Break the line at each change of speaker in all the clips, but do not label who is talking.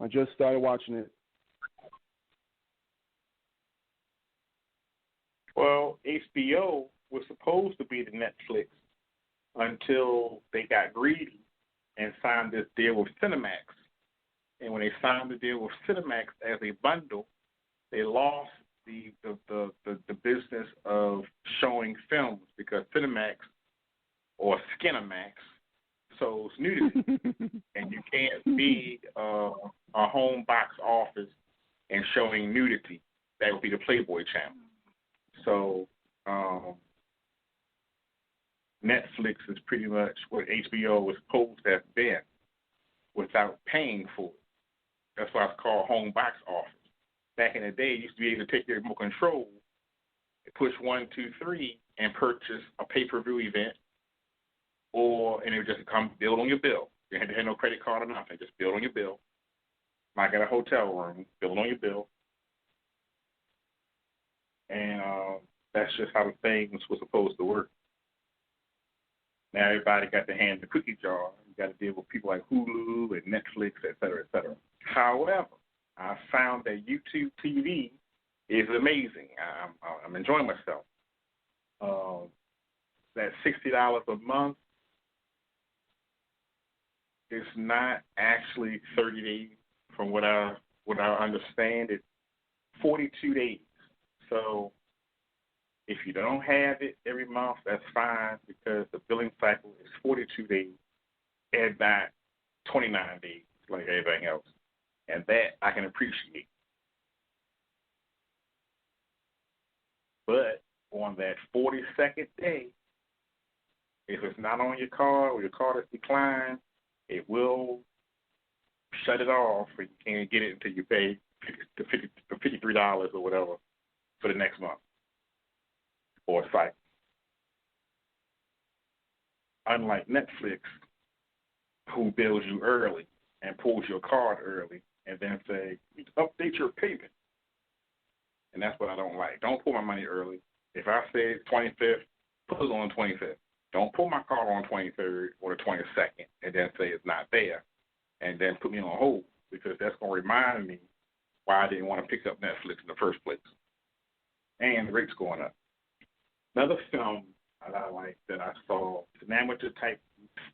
I just started watching it.
Well, HBO was supposed to be the Netflix until they got greedy and signed this deal with Cinemax. And when they signed the deal with Cinemax as a bundle, they lost the business of showing films because Cinemax or Skinemax shows nudity, and you can't be a home box office and showing nudity. That would be the Playboy channel. So Netflix is pretty much what HBO was supposed to have been without paying for it. That's why it's called home box office. Back in the day, you used to be able to take your remote control, push 1, 2, 3, and purchase a pay-per-view event, and it would just come build on your bill. You had to have no credit card or nothing. Just build on your bill. Like at a hotel room, build on your bill. And that's just how the things were supposed to work. Now everybody got their hand in the cookie jar. You got to deal with people like Hulu and Netflix, et cetera, et cetera. However, I found that YouTube TV is amazing. I'm enjoying myself. That $60 a month is not actually 30 days from what I understand. It's 42 days. So if you don't have it every month, that's fine because the billing cycle is 42 days and not 29 days like everything else. And that I can appreciate. But on that 42nd day, if it's not on your card or your card is declined, it will shut it off and you can't get it until you pay the $53 or whatever for the next month or site. Unlike Netflix, who bills you early and pulls your card early and then say, update your payment. And that's what I don't like. Don't pull my money early. If I say 25th, put it on the 25th. Don't pull my card on the 23rd or the 22nd and then say it's not there and then put me on hold because that's going to remind me why I didn't want to pick up Netflix in the first place. And the rate's going up. Another film that I like that I saw, it's an amateur type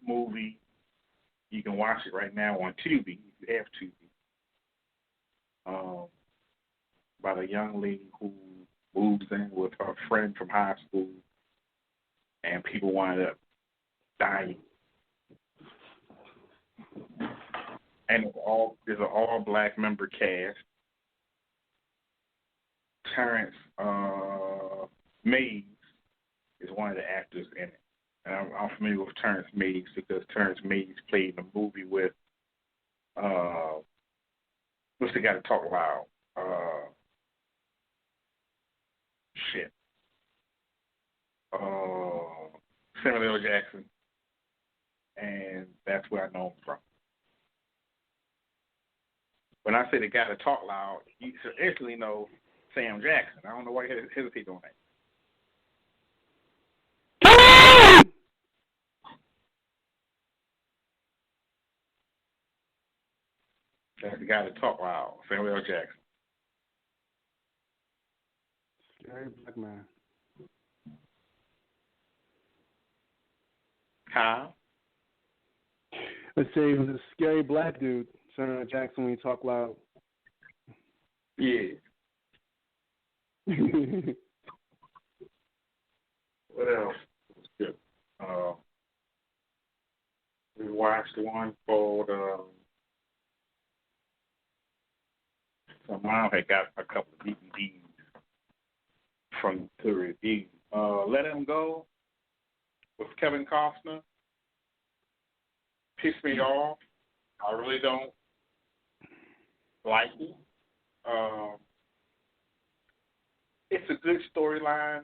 movie. You can watch it right now on Tubi if you have Tubi. About a young lady who moves in with her friend from high school, and people wind up dying. And there's an all-black member cast. Terrence Mays is one of the actors in it. And I'm familiar with Terrence Mays because Terrence Mays played in a movie with, what's the guy that talk loud? Samuel L. Jackson. And that's where I know him from. When I say the guy that talk loud, you instantly know Sam Jackson. I don't know why you hesitate on that. That's the guy that talk loud, Samuel L. Jackson.
Scary black man.
Kyle?
Let's say he was a scary black dude, Samuel L. Jackson, when he talk loud.
Yeah. What else? Good. We watched one called so mom had got a couple of DVDs from to review. Let Him Go with Kevin Costner. Pissed me off. I really don't like it. It's a good storyline.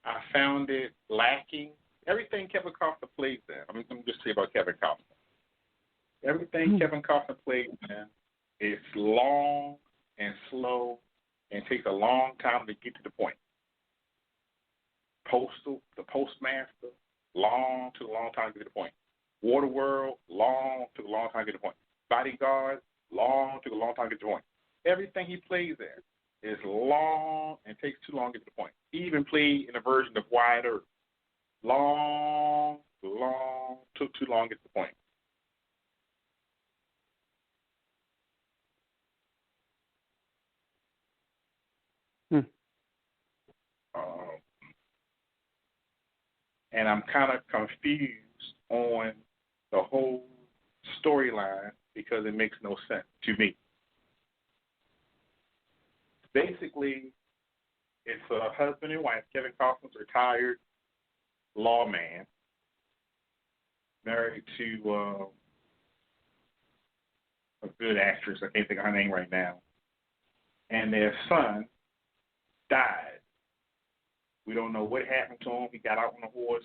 I found it lacking. Everything Kevin Costner plays in. Let me just say about Kevin Costner. Everything Kevin Costner plays in is long and slow and takes a long time to get to the point. The Postmaster, took a long time to get to the point. Waterworld, took a long time to get to the point. Bodyguard, Took a long time to get to the point. Everything he plays at is long and takes too long to get to the point. He even played in a version of Wyatt Earp. Long, took too long to get to the point. And I'm kind of confused on the whole storyline because it makes no sense to me. Basically, it's a husband and wife. Kevin Costner's a retired lawman, married to a good actress. I can't think of her name right now. And their son died. We don't know what happened to him. He got out on a horse.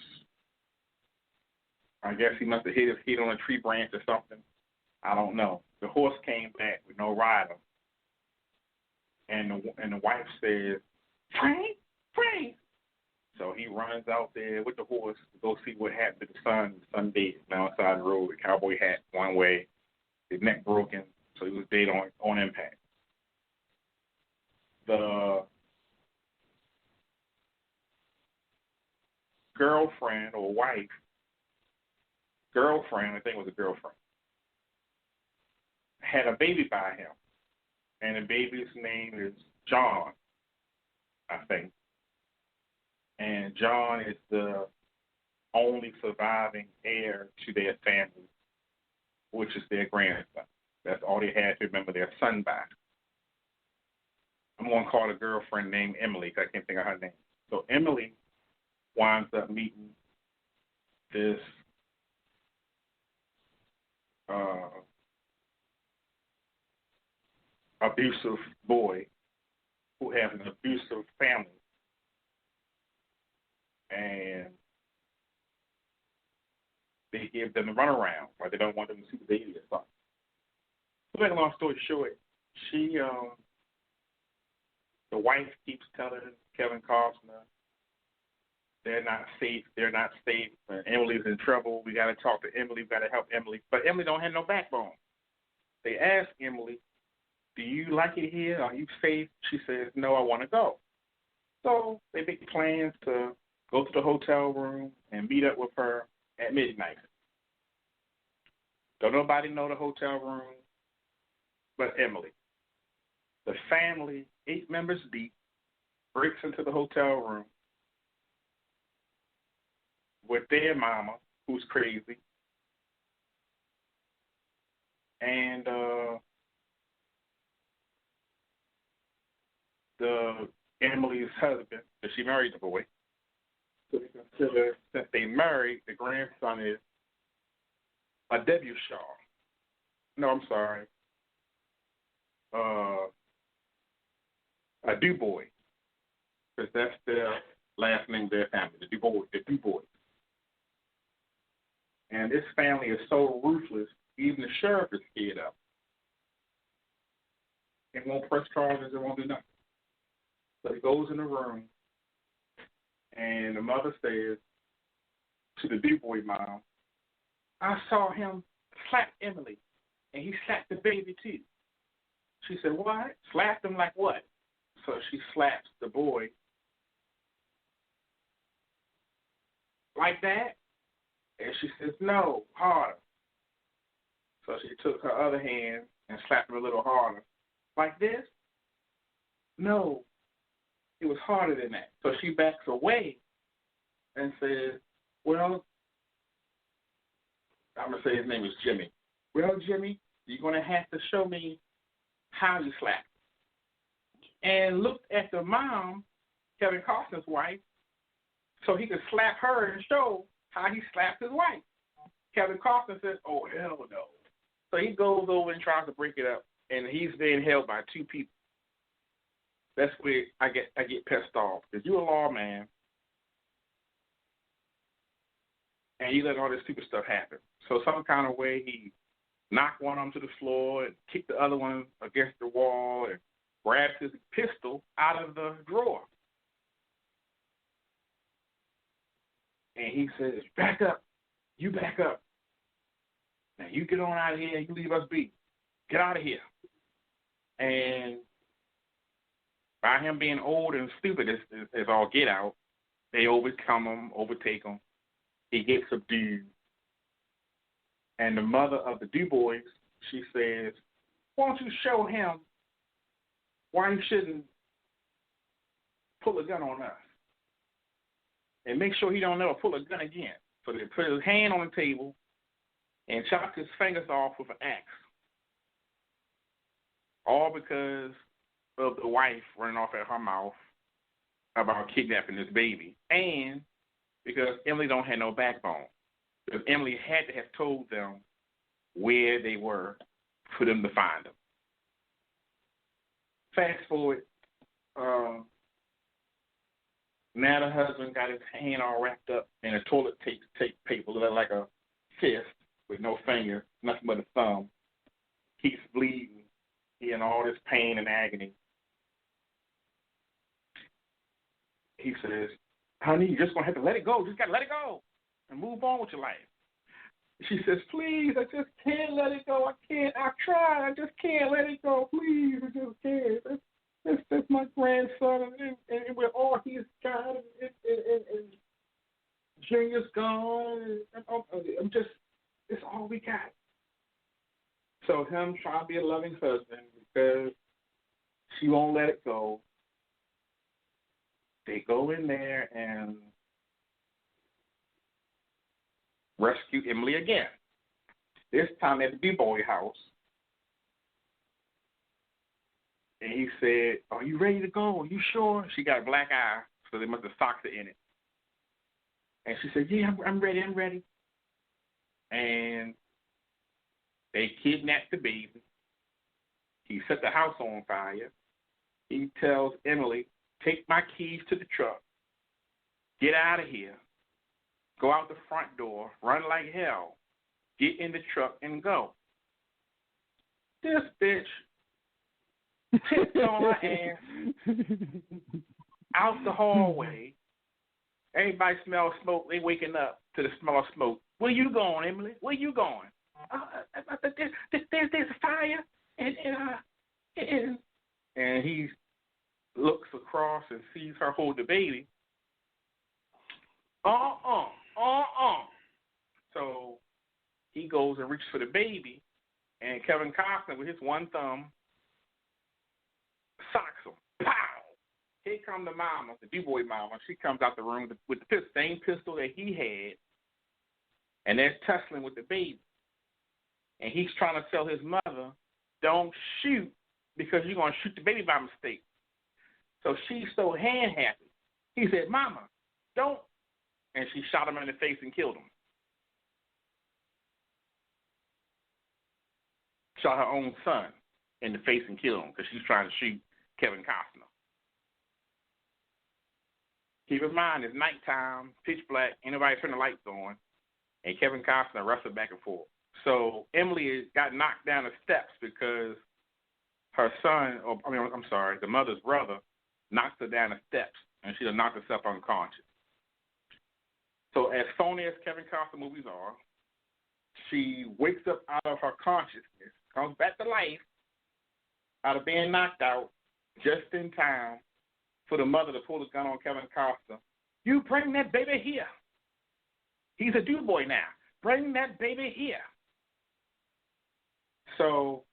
I guess he must have hit his head on a tree branch or something. I don't know. The horse came back with no rider. And the wife says, Frank. So he runs out there with the horse to go see what happened to the son. The son dead now outside the road, the cowboy hat one way, his neck broken, so he was dead on impact. The girlfriend, I think it was a girlfriend, had a baby by him. And the baby's name is John, I think. And John is the only surviving heir to their family, which is their grandson. That's all they had to remember their son by. I'm going to call the girlfriend named Emily because I can't think of her name. So Emily winds up meeting this abusive boy who has an abusive family. And they give them the runaround, or they don't want them to see the baby or something. To make a long story short, the wife keeps telling Kevin Costner they're not safe. Emily's in trouble. We got to talk to Emily. We got to help Emily. But Emily don't have no backbone. They ask Emily, do you like it here? Are you safe? She says, no, I want to go. So they make plans to go to the hotel room and meet up with her at midnight. Don't nobody know the hotel room but Emily. The family, 8 members deep, breaks into the hotel room with their mama, who's crazy, and Emily's husband, that she married the boy. So they consider, since they married, the grandson is a W. Shaw. No, I'm sorry. A Du Bois, because that's their last name of their family, the Du Bois. And this family is so ruthless, even the sheriff is scared of. It won't press charges, it won't do nothing. So he goes in the room, and the mother says to the Du Bois mom, I saw him slap Emily, and he slapped the baby too. She said, what? Slapped him like what? So she slaps the boy like that, and she says, no, harder. So she took her other hand and slapped him a little harder. Like this? No, it was harder than that. So she backs away and says, well, I'm going to say his name is Jimmy. Well, Jimmy, you're going to have to show me how you slapped. And looked at the mom, Kevin Costner's wife, so he could slap her and show how he slapped his wife. Kevin Costner says, oh, hell no. So he goes over and tries to break it up, and he's being held by 2 people. That's where I get pissed off, because you're a lawman, and you let all this stupid stuff happen. So some kind of way he knocked one of them to the floor and kicked the other one against the wall and grabbed his pistol out of the drawer. And he says, back up. You back up. Now you get on out of here and you leave us be. Get out of here. And by him being old and stupid as all get out, they overcome him, overtake him. He gets subdued. And the mother of the Du Bois, she says, why don't you show him why he shouldn't pull a gun on us? And make sure he don't ever pull a gun again. So they put his hand on the table and chopped his fingers off with an axe. All because of the wife running off at her mouth about kidnapping this baby. And because Emily don't have no backbone. Because Emily had to have told them where they were for them to find them. Fast forward, now the husband got his hand all wrapped up in a toilet tape paper, like a fist with no finger, nothing but a thumb. He's bleeding. He in all this pain and agony. He says, honey, you're just going to have to let it go. Just got to let it go and move on with your life. She says, please, I just can't let it go. I can't. I tried. I just can't let it go. Please, I just can't. That's my grandson, and we're all he's got, and Junior's gone. I'm just, it's all we got. So him trying to be a loving husband because she won't let it go. They go in there and rescue Emily again. This time at the Du Bois house. And he said, are you ready to go? Are you sure? She got a black eye, so they must have socked her in it. And she said, yeah, I'm ready. And they kidnapped the baby. He set the house on fire. He tells Emily, take my keys to the truck. Get out of here. Go out the front door. Run like hell. Get in the truck and go. This bitch tipped on her ass out the hallway. Everybody smells smoke. They waking up to the smell of smoke. Where you going, Emily? Where you going? There's a fire, and he looks across and sees her hold the baby. So he goes and reaches for the baby, and Kevin Costner with his one thumb socks him. Pow! Here comes the mama, the Du Bois mama. She comes out the room with the same pistol that he had, and they're tussling with the baby. And he's trying to tell his mother, don't shoot because you're going to shoot the baby by mistake. So she's so hand happy. He said, Mama, don't. And she shot him in the face and killed him. Shot her own son in the face and killed him because she's trying to shoot Kevin Costner. Keep in mind, it's nighttime, pitch black, ain't nobody turning the lights on, and Kevin Costner wrestled back and forth. So Emily got knocked down the steps because her son, the mother's brother, knocked her down the steps, and she'd have knocked herself unconscious. So as phony as Kevin Costner movies are, she wakes up out of her consciousness, comes back to life, out of being knocked out, just in time for the mother to pull the gun on Kevin Costner. You bring that baby here. He's a Du Bois now. Bring that baby here. So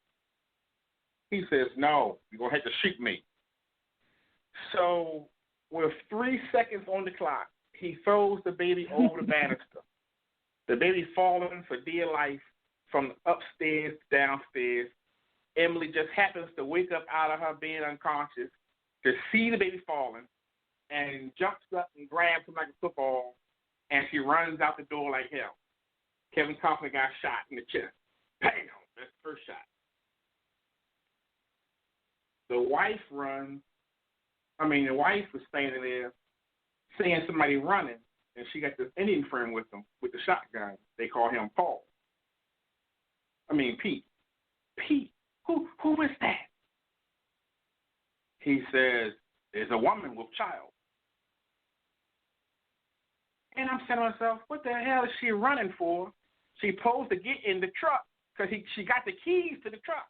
he says, no, you're going to have to shoot me. So with 3 seconds on the clock, he throws the baby over the banister. The baby falling for dear life from upstairs to downstairs. Emily just happens to wake up out of her being unconscious to see the baby falling and jumps up and grabs him like a football, and she runs out the door like hell. Kevin Costner got shot in the chest. Bam! That's the first shot. The wife was standing there seeing somebody running, and she got this Indian friend with them with the shotgun. They call him Pete. Pete, who is that? He says, there's a woman with child. And I'm saying to myself, what the hell is she running for? She's supposed to get in the truck because she got the keys to the truck.